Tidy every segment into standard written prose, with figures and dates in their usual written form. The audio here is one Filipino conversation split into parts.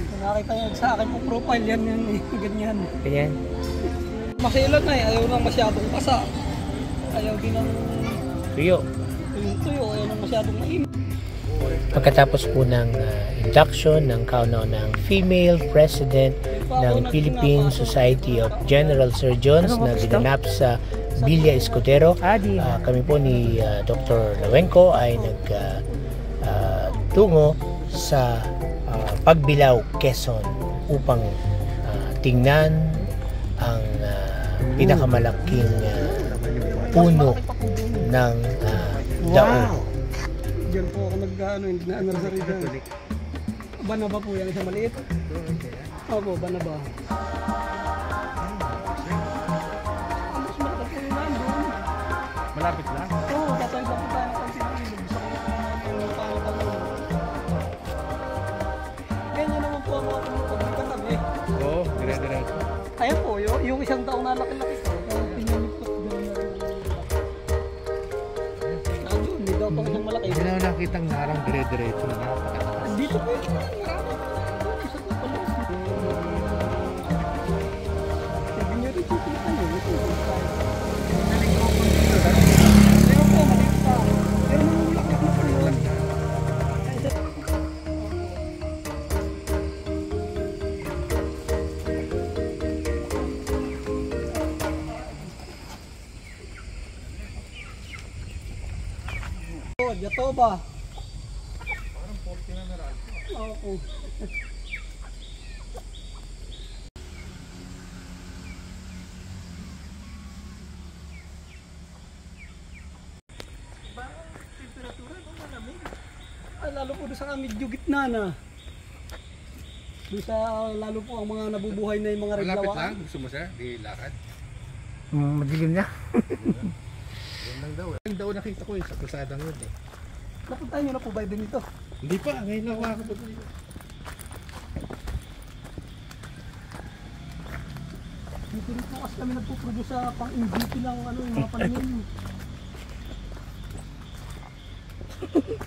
Kung nakita nyo sa akin po profile, yan yung ganyan. Ganyan. Masilan na eh, ayaw nang masyadong pasa. Ayaw din ng Tuyo. tuyo, ayaw nang masyadong mainit. Pagkatapos po ng induction ng kauna-unang female president ng Philippine Society of General Surgeons na ginanap sa Villa Escudero, kami po ni Dr. Lawenco ay nagtungo sa Pagbilao, Quezon upang tingnan ang pinakamalaking puno ng dao. Diyan po ako nag-anniversary doon. Banaba po yan, isang maliit. Opo, banaba. Mas malaki po yung nandun. Malapit lang? Oo, tatay pa po tayo ng konti. Ganyan naman po ang mga pagkakatabi. Oo, dire-dire. Ayan po, yung isang taong na laki-laki po. Hindi daw pang isang malaki. Hindi na ako nakitang narang dire-diretso na napakataas. Dito po yung marami. Isa po pala. Sabi niyo rin dito na ano. Pero po, maliit pa. Pero mamulak na po yun. Yato ba? Parang 40 na naraan. Oo. Temperatura no malamig. Lalo po doon sa medyo gitna na. Doon sa lalo po ang mga nabubuhay na yung mga Malapit reglawaan. lang? Gusto mo siya? Di lakad? Madilim na. Yan lang daw. Yung daw nakita ko sa kasadang yun eh. Napuntahan nyo na po ba din ito? Hindi pa, ngayon lang makakapunta dito. Dito rin po kasi kami nagpuproduce sa pang-MVP lang ano, yung mga pananim.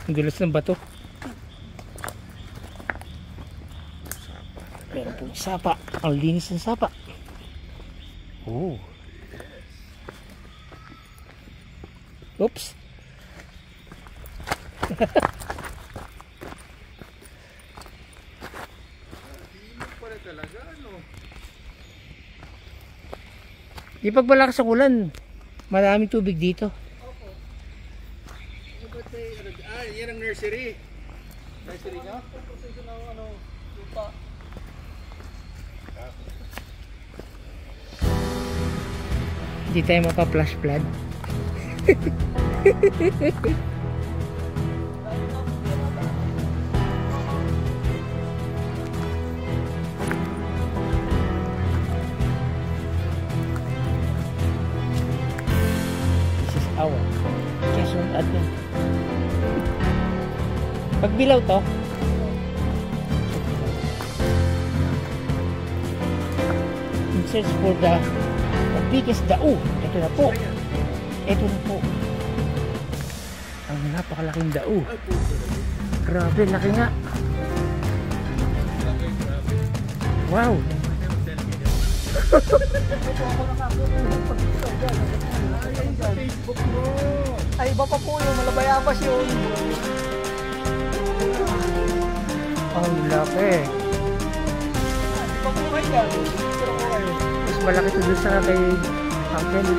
Ang dulas ng bato. Meron pong sapa. Ang linis ng sapa. Oh. Oops. Pala talaga, ano? Di pag malakas ang ulan, maraming tubig dito. Opo. Yan ang nursery. Nursery nyo? Proseso ng ano, lupa. Hindi tayo mapa-flash flood. This is our Quezon Advent. Pagbilaw to. In search for the biggest dao. Ito na po. Ito na po. Ang napakalaking dao. Grabe, laki nga. Wow. Facebook mo. Ay, iba pa po yun. Malabayabas yun. Ang laki. Di ba po kayo yan? Pero po kayo. Mas malaki ito doon sa kay Uncle.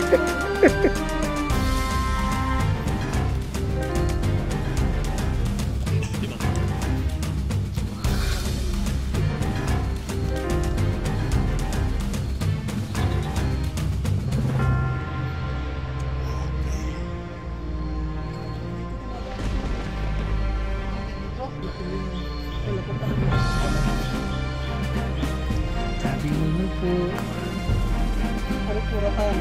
Sabi mo po. Ano po ratan?